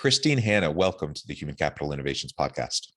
Christine Hanna, welcome to the Human Capital Innovations Podcast.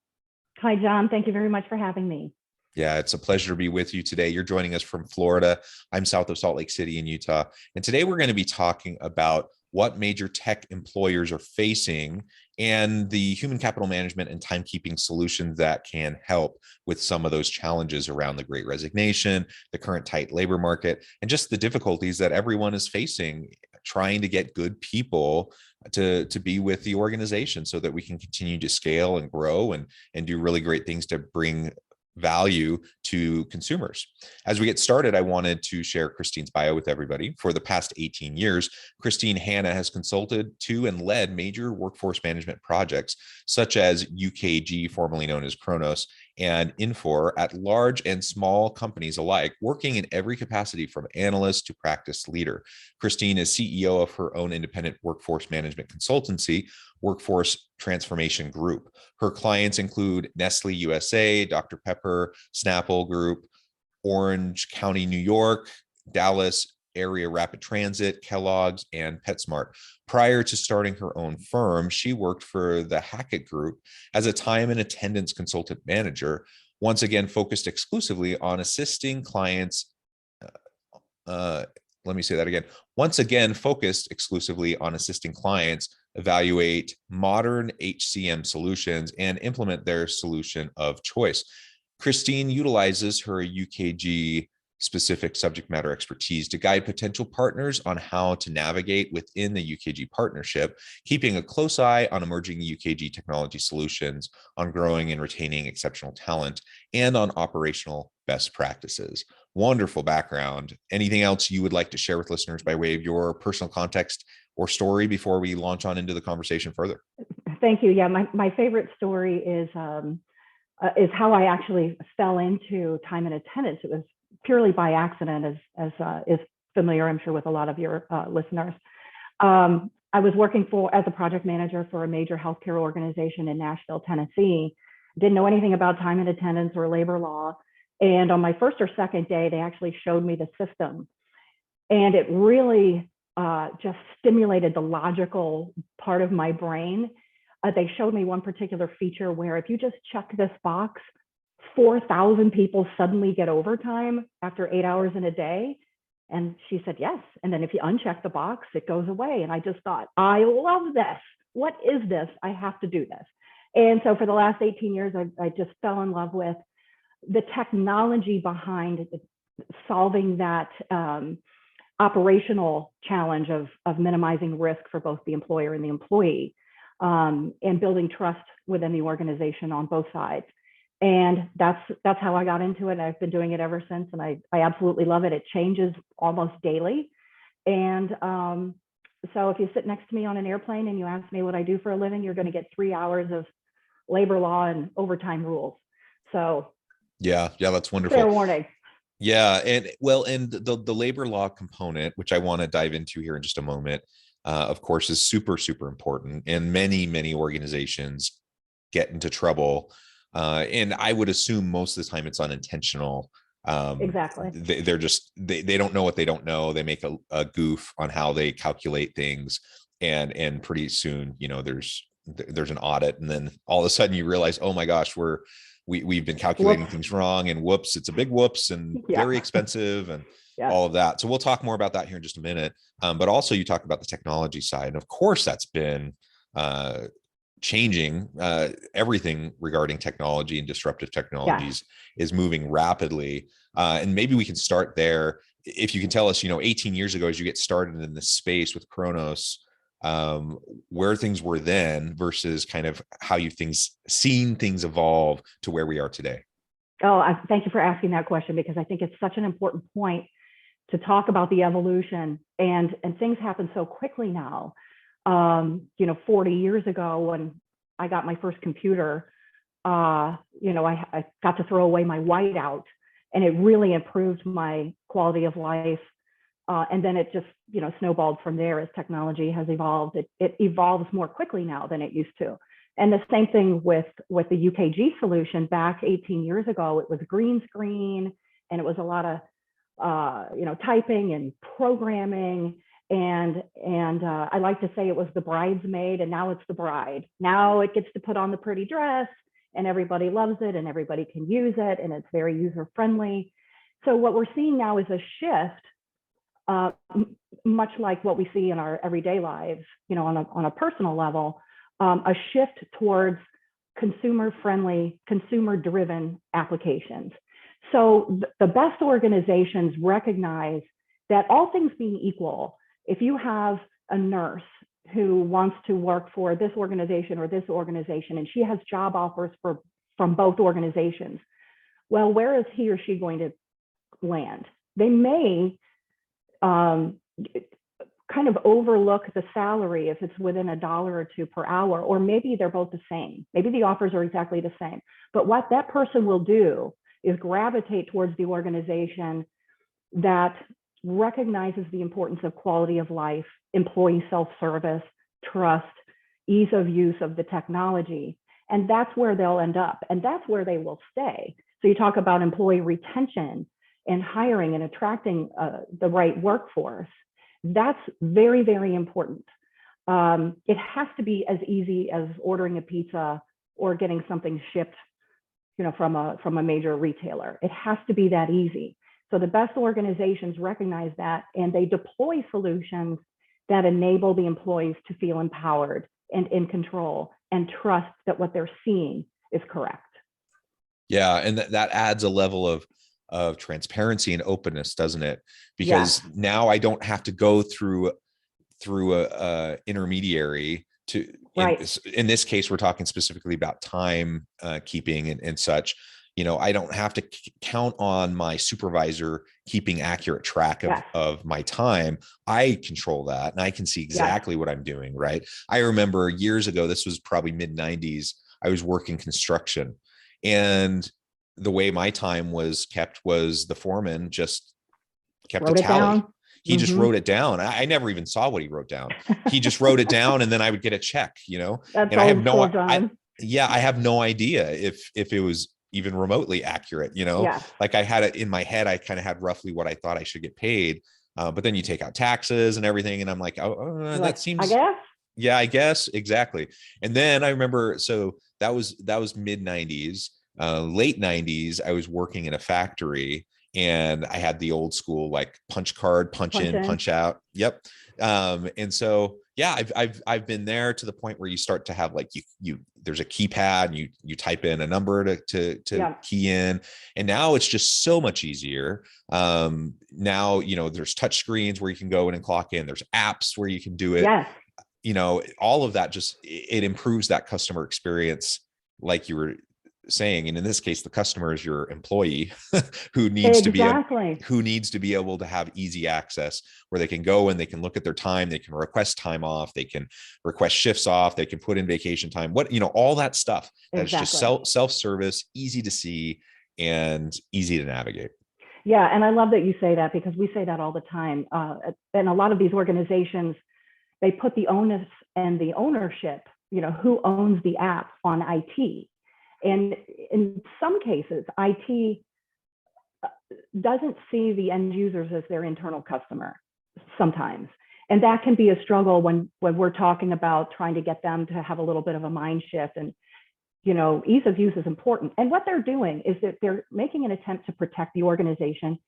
Hi, John. Thank you very much for having me. Yeah, it's a pleasure to be with you today. You're joining us from Florida. I'm south of Salt Lake City in Utah. And today we're going to be talking about what major tech employers are facing and the human capital management and timekeeping solutions that can help with some of those challenges around the Great Resignation, the current tight labor market, and just the difficulties that everyone is facing trying to get good people to be with the organization so that we can continue to scale and grow and do really great things to bring value to consumers. As we get started, I wanted to share Christine's bio with everybody. For the past 18 years, Christine Hanna has consulted to and led major workforce management projects such as UKG, formerly known as Kronos, and Infor at large and small companies alike, working in every capacity from analyst to practice leader. Christine is CEO of her own independent workforce management consultancy, Workforce Transformation Group. Her clients include Nestle USA, Dr. Pepper, Snapple Group, Orange County, New York, Dallas Area Rapid Transit, Kellogg's, and PetSmart. Prior to starting her own firm, she worked for the Hackett Group as a time and attendance consultant manager, once again focused exclusively on assisting clients. Let me say that again. Once again, focused exclusively on assisting clients evaluate modern HCM solutions and implement their solution of choice. Christine utilizes her UKG specific subject matter expertise to guide potential partners on how to navigate within the UKG partnership, keeping a close eye on emerging UKG technology solutions, on growing and retaining exceptional talent, and on operational best practices. Wonderful background. Anything else you would like to share with listeners by way of your personal context or story before we launch on into the conversation further? Thank you. Yeah, my favorite story is how I actually fell into time and attendance. It was purely by accident, as is familiar, I'm sure, with a lot of your listeners. I was working as a project manager for a major healthcare organization in Nashville, Tennessee. Didn't know anything about time and attendance or labor law. And on my first or second day, they actually showed me the system. And it really just stimulated the logical part of my brain. They showed me one particular feature where if you just check this box, 4,000 people suddenly get overtime after 8 hours in a day. And she said, yes. And then if you uncheck the box, it goes away. And I just thought, I love this. What is this? I have to do this. And so for the last 18 years, I just fell in love with the technology behind solving that operational challenge of minimizing risk for both the employer and the employee, and building trust within the organization on both sides. And that's how I got into it. I've been doing it ever since, and I absolutely love it. It changes almost daily. And so if you sit next to me on an airplane and you ask me what I do for a living, you're going to get 3 hours of labor law and overtime rules. So yeah, that's wonderful. Fair warning. Yeah, and the labor law component, which I want to dive into here in just a moment, of course, is super, super important. And many organizations get into trouble. And I would assume most of the time it's unintentional. Exactly. They don't know what they don't know. They make a goof on how they calculate things. And pretty soon, there's an audit. And then all of a sudden you realize, oh my gosh, we've been calculating things wrong, and whoops, it's a big whoops and very expensive and all of that. So we'll talk more about that here in just a minute. But also you talk about the technology side. And of course that's been changing. Everything regarding technology and disruptive technologies is moving rapidly. And maybe we can start there. If you can tell us, 18 years ago, as you get started in this space with Kronos, where things were then versus kind of how you've seen things evolve to where we are today. Oh, thank you for asking that question, because I think it's such an important point to talk about the evolution, and things happen so quickly now. 40 years ago when I got my first computer, I got to throw away my whiteout, and it really improved my quality of life. And then it just, snowballed from there as technology has evolved. It evolves more quickly now than it used to. And the same thing with the UKG solution. Back 18 years ago, it was green screen, and it was a lot of, typing and programming. And I like to say it was the bridesmaid, and now it's the bride. Now it gets to put on the pretty dress, and everybody loves it, and everybody can use it, and it's very user friendly. So what we're seeing now is a shift, much like what we see in our everyday lives, on a personal level, a shift towards consumer-friendly, consumer-driven applications. So the best organizations recognize that, all things being equal, if you have a nurse who wants to work for this organization or this organization, and she has job offers from both organizations, well, where is he or she going to land? They may kind of overlook the salary if it's within $1 or $2 per hour, or maybe they're both the same. Maybe the offers are exactly the same. But what that person will do is gravitate towards the organization that recognizes the importance of quality of life, employee self-service, trust, ease of use of the technology. And that's where they'll end up, and that's where they will stay. So you talk about employee retention and hiring and attracting the right workforce. That's very, very important. It has to be as easy as ordering a pizza or getting something shipped, from a major retailer. It has to be that easy. So the best organizations recognize that, and they deploy solutions that enable the employees to feel empowered and in control and trust that what they're seeing is correct. Yeah, and that adds a level of transparency and openness, doesn't it? Because now I don't have to go through a intermediary to, right. In this case, we're talking specifically about time keeping and such. I don't have to count on my supervisor keeping accurate track of my time. I control that, and I can see exactly what I'm doing, right? I remember years ago, this was probably mid-90s, I was working construction, and the way my time was kept was the foreman just kept a tally. He just wrote it down. I never even saw what he wrote down. He just wrote it down, and then I would get a check, That's and I have no, I have no idea if it was even remotely accurate, like I had it in my head. I kind of had roughly what I thought I should get paid. But then you take out taxes and everything, and I'm like, that seems, I guess exactly. And then I remember, so that was mid-90s, late 90s, I was working in a factory, and I had the old school, like, punch card, punch in, punch out. Yep. And so, yeah, I've been there to the point where you start to have, like, there's a keypad, and you type in a number to key in. And now it's just so much easier. Now, there's touch screens where you can go in and clock in. There's apps where you can do it. Yes. All of that, just, it improves that customer experience, like you were saying. And in this case, the customer is your employee who needs to be able to have easy access, where they can go and they can look at their time, they can request time off, they can request shifts off, they can put in vacation time, all that stuff. That's just self-service, easy to see, and easy to navigate. Yeah, and I love that you say that, because we say that all the time. And a lot of these organizations, they put the onus and the ownership, who owns the app, on IT. And in some cases, IT doesn't see the end users as their internal customer sometimes. And that can be a struggle when we're talking about trying to get them to have a little bit of a mind shift. And, ease of use is important. And what they're doing is that they're making an attempt to protect the organization.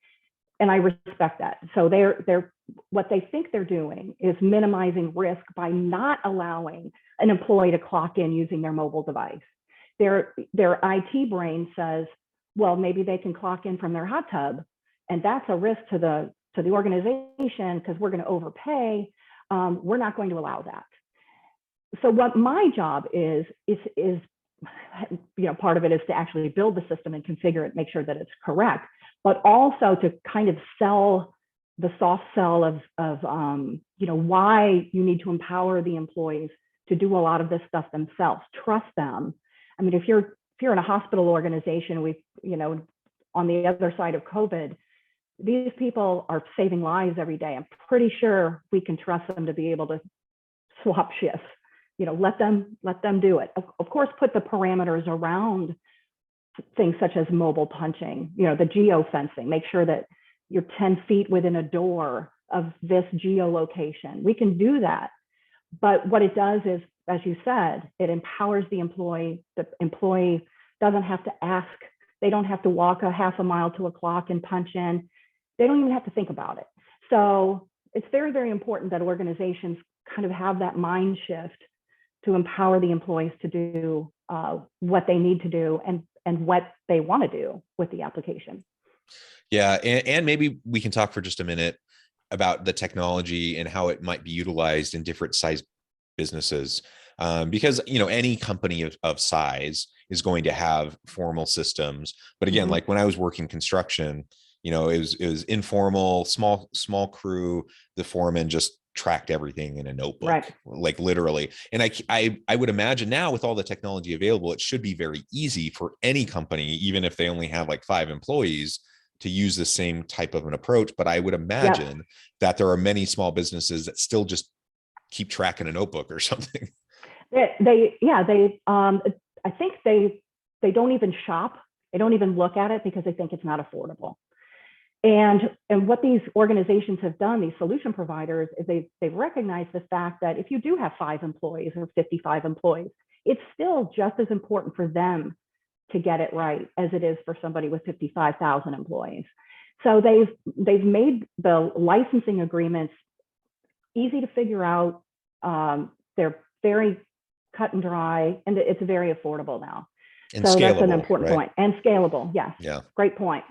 And I respect that. So they're what they think they're doing is minimizing risk by not allowing an employee to clock in using their mobile device. Their IT brain says, well, maybe they can clock in from their hot tub, and that's a risk to the organization, because we're going to overpay. We're not going to allow that. So what my job is part of it is to actually build the system and configure it, make sure that it's correct, but also to kind of sell the soft sell of why you need to empower the employees to do a lot of this stuff themselves. Trust them. I mean, if you're in a hospital organization, on the other side of COVID, these people are saving lives every day. I'm pretty sure we can trust them to be able to swap shifts. Let them do it. Of course, put the parameters around things such as mobile punching, the geofencing. Make sure that you're 10 feet within a door of this geolocation. We can do that. But what it does is, as you said, it empowers the employee. The employee doesn't have to ask. They don't have to walk a half a mile to a clock and punch in. They don't even have to think about it. So it's very, very important that organizations kind of have that mind shift to empower the employees to do what they need to do and what they want to do with the application. Yeah, and maybe we can talk for just a minute about the technology and how it might be utilized in different size businesses. Because any company of size is going to have formal systems. But again, like when I was working construction, it was informal, small crew. The foreman just tracked everything in a notebook, right, like literally. And I would imagine now with all the technology available, it should be very easy for any company, even if they only have like 5 employees, to use the same type of an approach. But I would imagine that there are many small businesses that still just keep track in a notebook or something. I think they don't even shop. They don't even look at it because they think it's not affordable. And what these organizations have done, these solution providers, is they've recognized the fact that if you do have 5 employees or 55 employees, it's still just as important for them to get it right as it is for somebody with 55,000 employees. So they've made the licensing agreements easy to figure out. They're very cut and dry, and it's very affordable now. And so scalable, that's an important point. And scalable, yes. Yeah. Great point.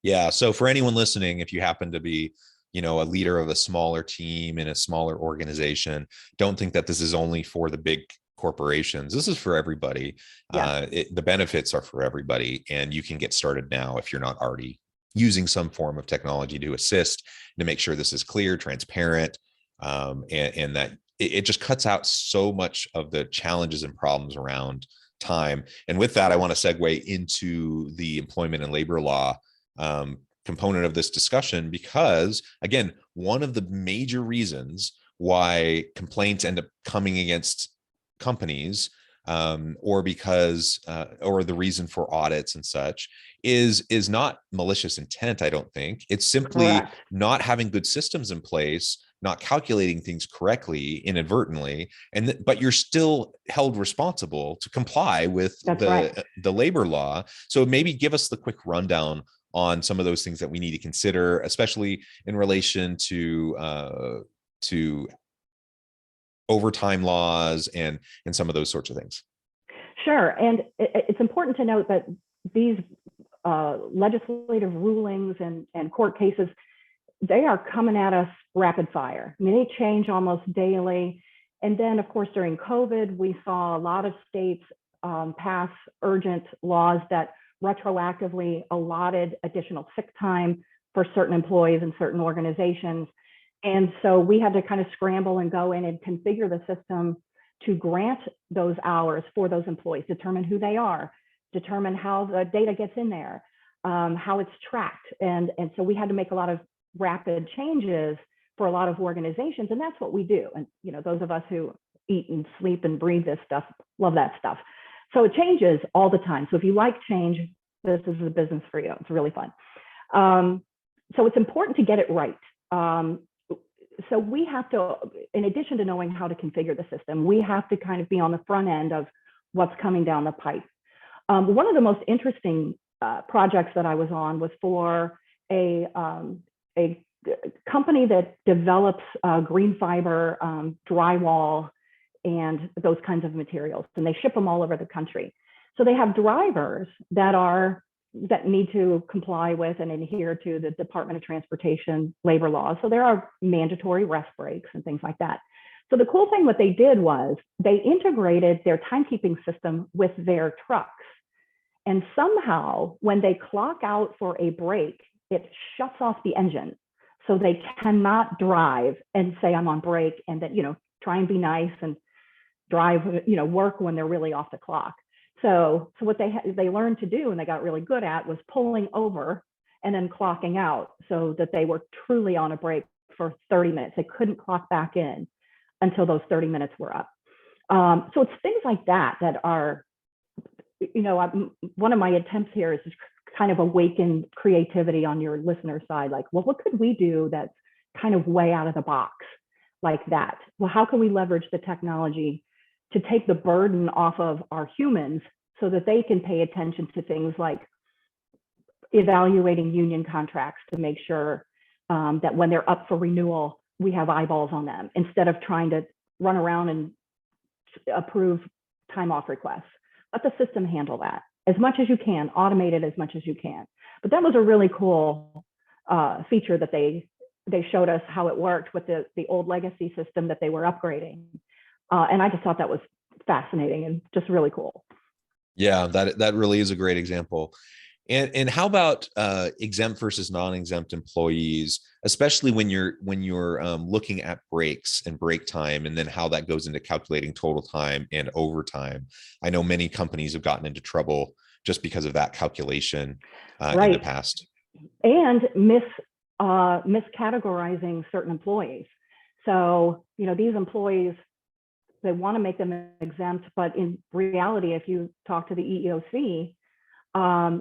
Yeah. So for anyone listening, if you happen to be, a leader of a smaller team in a smaller organization, don't think that this is only for the big corporations. This is for everybody. Yeah. The benefits are for everybody, and you can get started now if you're not already using some form of technology to assist, to make sure this is clear, transparent, and that it just cuts out so much of the challenges and problems around time. And with that, I want to segue into the employment and labor law component of this discussion, because again, one of the major reasons why complaints end up coming against companies, or the reason for audits and such, is not malicious intent. I don't think it's simply Correct. not having good systems in place, not calculating things correctly inadvertently, but you're still held responsible to comply with the labor law. So maybe give us the quick rundown on some of those things that we need to consider, especially in relation to overtime laws and some of those sorts of things. Sure. And it's important to note that these legislative rulings and court cases, they are coming at us rapid fire. I mean, they change almost daily. And then, of course, during COVID, we saw a lot of states pass urgent laws that retroactively allotted additional sick time for certain employees in certain organizations. And so we had to kind of scramble and go in and configure the system to grant those hours for those employees, determine who they are, determine how the data gets in there, how it's tracked. And so we had to make a lot of rapid changes for a lot of organizations, and that's what we do. And those of us who eat and sleep and breathe this stuff love that stuff. So it changes all the time. So if you like change, this is the business for you. It's really fun. So it's important to get it right. So we have to, in addition to knowing how to configure the system, we have to kind of be on the front end of what's coming down the pipe. One of the most interesting projects that I was on was for a company that develops green fiber drywall and those kinds of materials, and they ship them all over the country. So they have drivers that need to comply with and adhere to the Department of Transportation labor laws. So there are mandatory rest breaks and things like that. So the cool thing what they did was they integrated their timekeeping system with their trucks. And somehow when they clock out for a break, it shuts off the engine. So they cannot drive and say, I'm on break, and then, try and be nice and drive, work when they're really off the clock. So what they learned to do and they got really good at was pulling over and then clocking out, so that they were truly on a break for 30 minutes. They couldn't clock back in until those 30 minutes were up. So it's things like that are, one of my attempts here is to kind of awaken creativity on your listener side. Like, well, what could we do that's kind of way out of the box like that. Well, how can we leverage the technology to take the burden off of our humans so that they can pay attention to things like evaluating union contracts to make sure that when they're up for renewal, we have eyeballs on them instead of trying to run around and approve time off requests. Let the system handle that as much as you can, automate it as much as you can. But that was a really cool feature that they showed us how it worked with the old legacy system that they were upgrading. And I just thought that was fascinating and just really cool. Yeah, that really is a great example. And how about exempt versus non-exempt employees, especially when you're looking at breaks and break time, and then how that goes into calculating total time and overtime. I know many companies have gotten into trouble just because of that calculation in the past. And miscategorizing certain employees. So, these employees, they want to make them exempt, but in reality, if you talk to the EEOC,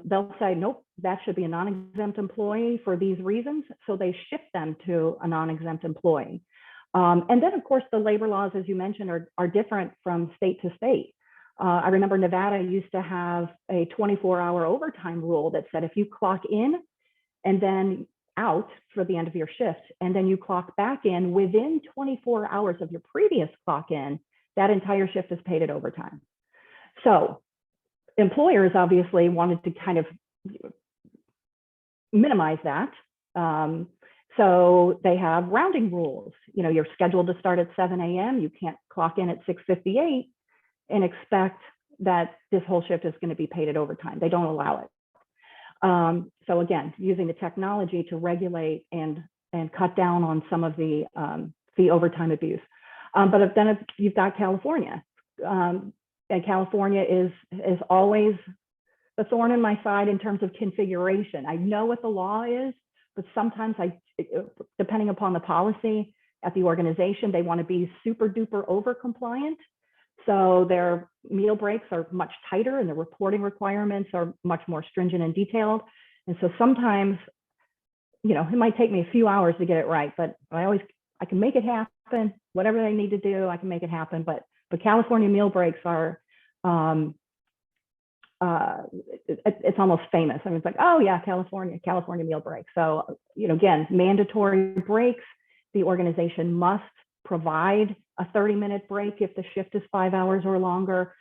they'll say, nope, that should be a non-exempt employee for these reasons. So they shift them to a non-exempt employee. And then, of course, the labor laws, as you mentioned, are different from state to state. I remember Nevada used to have a 24-hour overtime rule that said if you clock in and then out for the end of your shift, and then you clock back in within 24 hours of your previous clock in, that entire shift is paid at overtime. So employers obviously wanted to kind of minimize that. So they have rounding rules. You're scheduled to start at 7 a.m. You can't clock in at 6:58 and expect that this whole shift is going to be paid at overtime. They don't allow it. So again, using the technology to regulate and cut down on some of the overtime abuse. But then you've got California. And California is always the thorn in my side in terms of configuration. I know what the law is, but sometimes depending upon the policy at the organization, they want to be super duper over compliant. So their meal breaks are much tighter and the reporting requirements are much more stringent and detailed. And so sometimes, it might take me a few hours to get it right, but I can make it happen. Whatever they need to do, I can make it happen. But California meal breaks are, it's almost famous. I mean, it's like, oh yeah, California meal break. So, again, mandatory breaks. The organization must provide a 30-minute break if the shift is 5 hours or longer.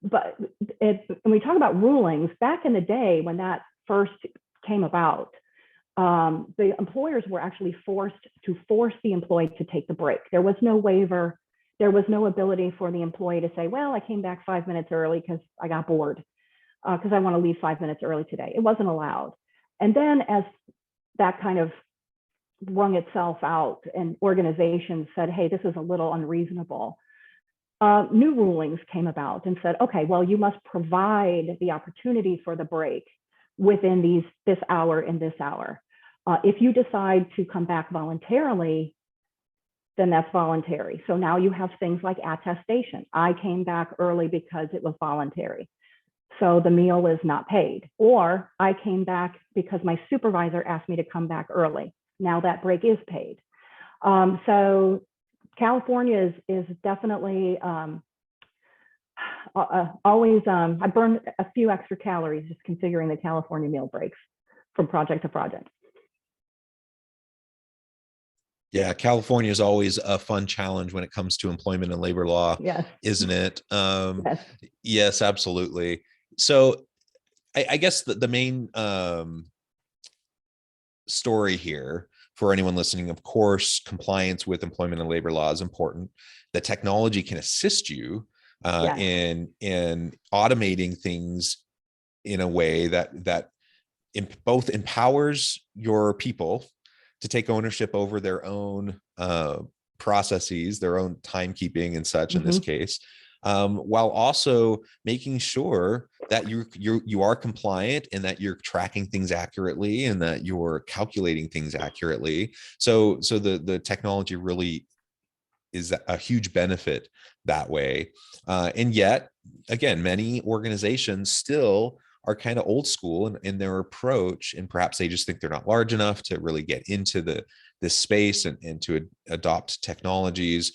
But when we talk about rulings, back in the day when that first came about, the employers were actually forced to force the employee to take the break. There was no waiver. There was no ability for the employee to say, well, I came back 5 minutes early because I got bored, because I want to leave 5 minutes early today. It wasn't allowed. And then as that kind of wrung itself out and organizations said, hey, this is a little unreasonable, new rulings came about and said, okay, well, you must provide the opportunity for the break within this hour and this hour. If you decide to come back voluntarily, then that's voluntary. So now you have things like attestation. I came back early because it was voluntary, so the meal is not paid. Or I came back because my supervisor asked me to come back early. Now that break is paid. So California is definitely always, I burn a few extra calories just configuring the California meal breaks from project to project. Yeah, California is always a fun challenge when it comes to employment and labor law, yes. Isn't it? Yes. Yes, absolutely. So I guess the main story here for anyone listening, of course, compliance with employment and labor law is important. The technology can assist you in automating things in a way that both empowers your people to take ownership over their own processes, their own timekeeping and such in this case, while also making sure that you are compliant and that you're tracking things accurately and that you're calculating things accurately. So the technology really is a huge benefit that way. And yet, again, many organizations still are kind of old school in their approach, and perhaps they just think they're not large enough to really get into this space and to adopt technologies.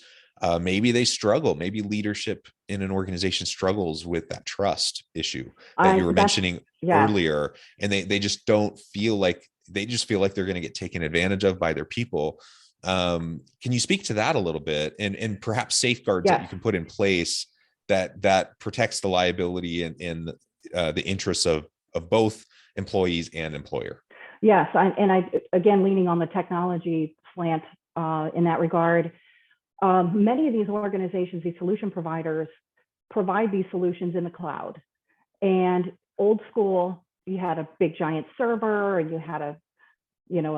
Maybe they struggle. Maybe leadership in an organization struggles with that trust issue that you were mentioning yes. earlier, and they just don't feel like they're going to get taken advantage of by their people. Can you speak to that a little bit, and perhaps safeguards that you can put in place that protects the liability and the interests of both employees and employer? Yes, I again, leaning on the technology slant in that regard. Many of these organizations, these solution providers, provide these solutions in the cloud. And old school, you had a big giant server, and you had a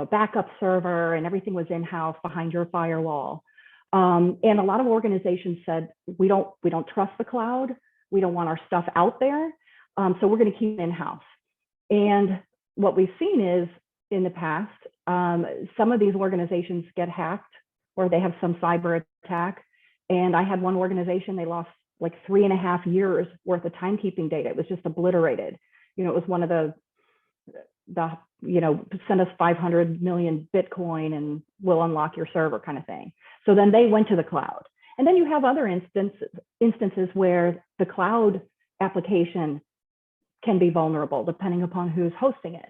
backup server, and everything was in-house behind your firewall. And a lot of organizations said, we don't trust the cloud. We don't want our stuff out there. So we're going to keep it in-house. And what we've seen is in the past, some of these organizations get hacked, or they have some cyber attack. And I had one organization, they lost like 3.5 years worth of timekeeping data. It was just obliterated. It was one of the send us 500 million Bitcoin and we'll unlock your server kind of thing. So then they went to the cloud. And then you have other instances where the cloud application can be vulnerable depending upon who's hosting it.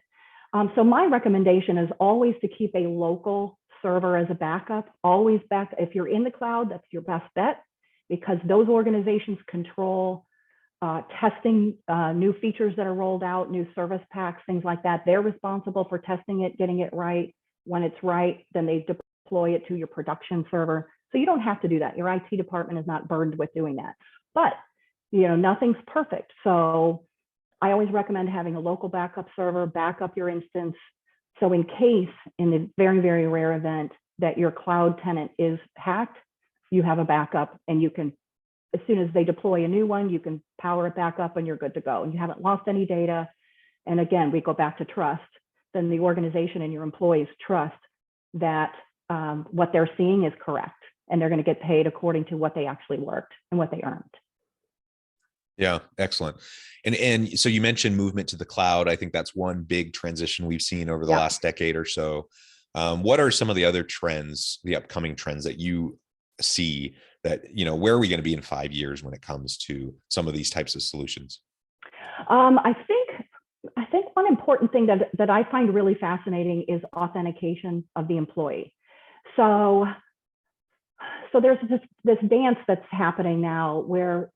So my recommendation is always to keep a local server as a backup. Always back. If you're in the cloud, that's your best bet, because those organizations control testing new features that are rolled out, new service packs, things like that. They're responsible for testing it, getting it right. When it's right, then they deploy it to your production server. So you don't have to do that. Your IT department is not burdened with doing that. But nothing's perfect. So I always recommend having a local backup server, back up your instance. So in case, in the very, very rare event that your cloud tenant is hacked, you have a backup, and you can, as soon as they deploy a new one, you can power it back up and you're good to go. And you haven't lost any data. And again, we go back to trust. Then the organization and your employees trust that what they're seeing is correct, and they're going to get paid according to what they actually worked and what they earned. Yeah, excellent. And so you mentioned movement to the cloud. I think that's one big transition we've seen over the last decade or so. What are some of the other trends, the upcoming trends that you see that, where are we going to be in 5 years when it comes to some of these types of solutions? I think one important thing that I find really fascinating is authentication of the employee. So there's this dance that's happening now where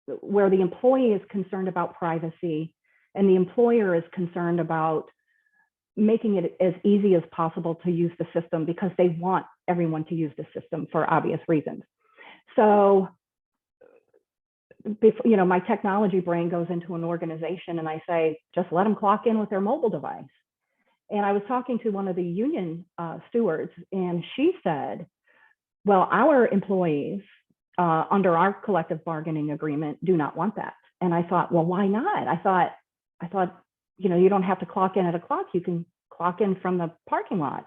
the employee is concerned about privacy and the employer is concerned about making it as easy as possible to use the system, because they want everyone to use the system for obvious reasons. So, my technology brain goes into an organization and I say, just let them clock in with their mobile device. And I was talking to one of the union stewards, and she said, well, our employees under our collective bargaining agreement do not want that. And I thought, well, why not? I thought, you don't have to clock in at a clock. You can clock in from the parking lot.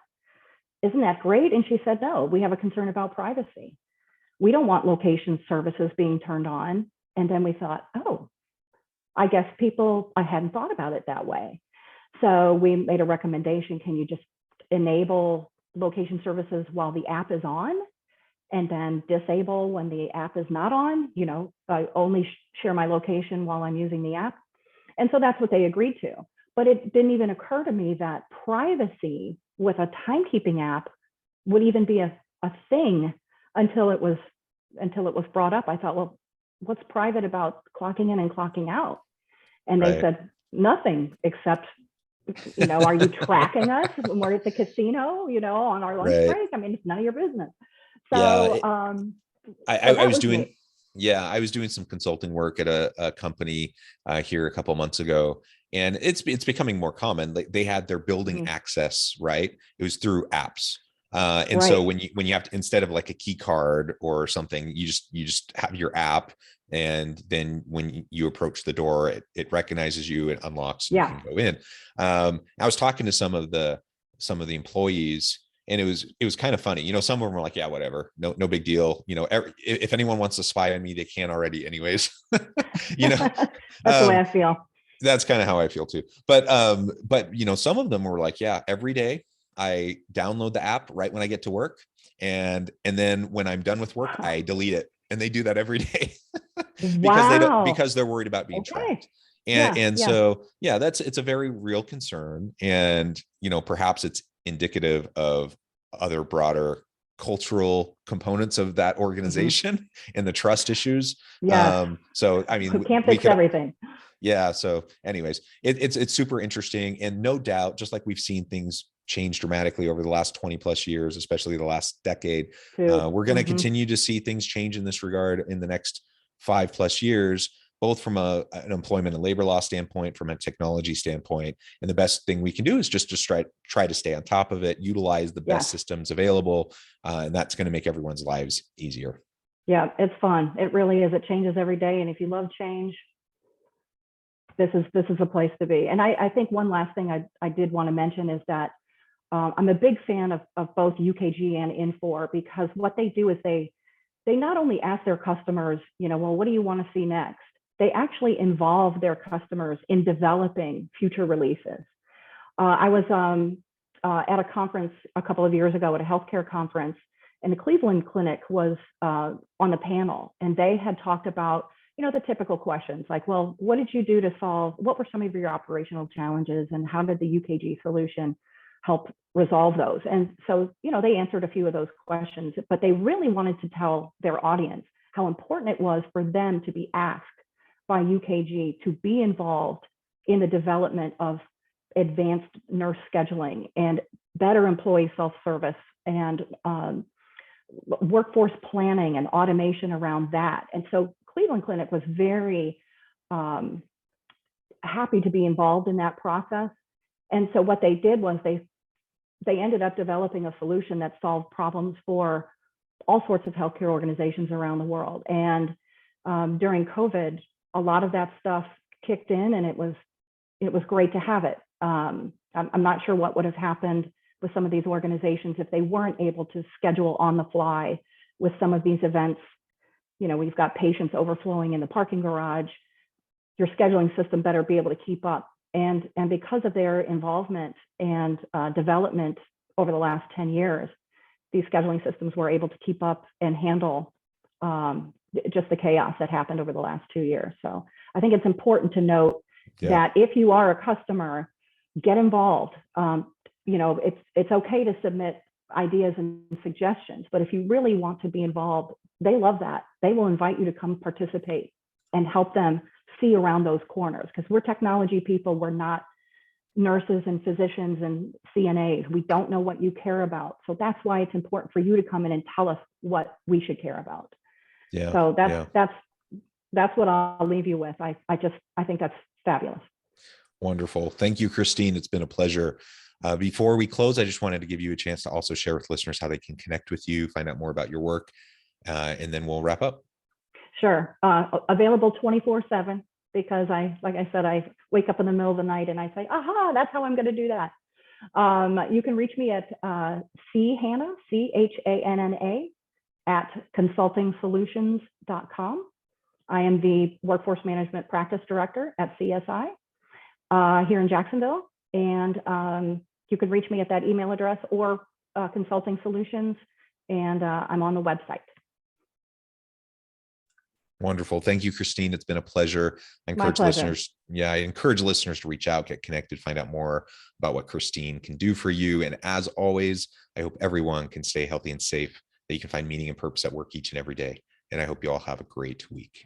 Isn't that great? And she said, no, we have a concern about privacy. We don't want location services being turned on. And then we thought, oh, I guess I hadn't thought about it that way. So we made a recommendation. Can you just enable location services while the app is on, and then disable when the app is not on? I only share my location while I'm using the app. And so that's what they agreed to. But it didn't even occur to me that privacy with a timekeeping app would even be a thing until it was brought up. I thought, well, what's private about clocking in and clocking out? And they said, nothing, except, are you tracking us when we're at the casino, on our lunch break? I mean, it's none of your business. So I was doing, I was doing some consulting work at a company here a couple of months ago, and it's becoming more common. They had their building access, right? It was through apps. And so when you have to, instead of like a key card or something, you just have your app, and then when you approach the door, it recognizes you, it unlocks, and you can go in. I was talking to some of the employees, and it was kind of funny. Some of them were like, yeah, whatever, no big deal. If anyone wants to spy on me, they can already anyways. That's the way I feel. That's kind of how I feel too. But you know, some of them were like, yeah, every day I download the app right when I get to work. And then when I'm done with work, I delete it. And they do that every day because they don't, Wow. because they're worried about being Okay. tracked. And Yeah. and Yeah. so yeah, it's a very real concern. And you know, perhaps it's indicative of other broader cultural components of that Hmm. organization and the trust issues. Yes. So I mean, Can't we fix could, everything. yeah. So anyways, it's super interesting. And no doubt, just like we've seen things change dramatically over the last 20 plus years, especially the last decade, Too. we're going to Hmm. continue to see things change in this regard in the next 5 plus years, both from an employment and labor law standpoint, from a technology standpoint. And the best thing we can do is just to try to stay on top of it, utilize the Yes. best systems available. And that's going to make everyone's lives easier. Yeah. It's fun. It really is. It changes every day. And if you love change, this is a place to be. And I think one last thing I did want to mention is that I'm a big fan of both UKG and Infor, because what they do is they not only ask their customers, you know, well, what do you want to see next? They actually involve their customers in developing future releases. I was at a conference a couple of years ago, at a healthcare conference, and the Cleveland Clinic was on the panel, and they had talked about, you know, the typical questions like, well, what did you do to solve, what were some of your operational challenges, and how did the UKG solution help resolve those? And so, you know, they answered a few of those questions, but they really wanted to tell their audience how important it was for them to be asked by UKG to be involved in the development of advanced nurse scheduling and better employee self-service and workforce planning and automation around that. And so Cleveland Clinic was very happy to be involved in that process. And so what they did was they ended up developing a solution that solved problems for all sorts of healthcare organizations around the world. And during COVID, a lot of that stuff kicked in, and it was great to have it. I'm not sure what would have happened with some of these organizations if they weren't able to schedule on the fly with some of these events. You know, we've got patients overflowing in the parking garage. Your scheduling system better be able to keep up. And because of their involvement and development over the last 10 years, these scheduling systems were able to keep up and handle just the chaos that happened over the last 2 years. So I think it's important to note that if you are a customer, get involved. You know, it's okay to submit ideas and suggestions, but if you really want to be involved, they love that. They will invite you to come participate and help them see around those corners, because we're technology people. We're not nurses and physicians and CNAs. We don't know what you care about. So that's why it's important for you to come in and tell us what we should care about. Yeah. So that's what I'll leave you with. I think that's fabulous. Wonderful. Thank you, Christine. It's been a pleasure. Before we close, I just wanted to give you a chance to also share with listeners how they can connect with you, find out more about your work, and then we'll wrap up. Sure. Available 24/7, because like I said, I wake up in the middle of the night and I say, aha, that's how I'm going to do that. You can reach me at Hanna, CHANNA, at consultingsolutions.com. I am the Workforce Management Practice Director at CSI here in Jacksonville. And you can reach me at that email address or Consulting Solutions, and I'm on the website. Wonderful. Thank you, Christine. It's been a pleasure. I encourage listeners to reach out, get connected, find out more about what Christine can do for you. And as always, I hope everyone can stay healthy and safe, that you can find meaning and purpose at work each and every day. And I hope you all have a great week.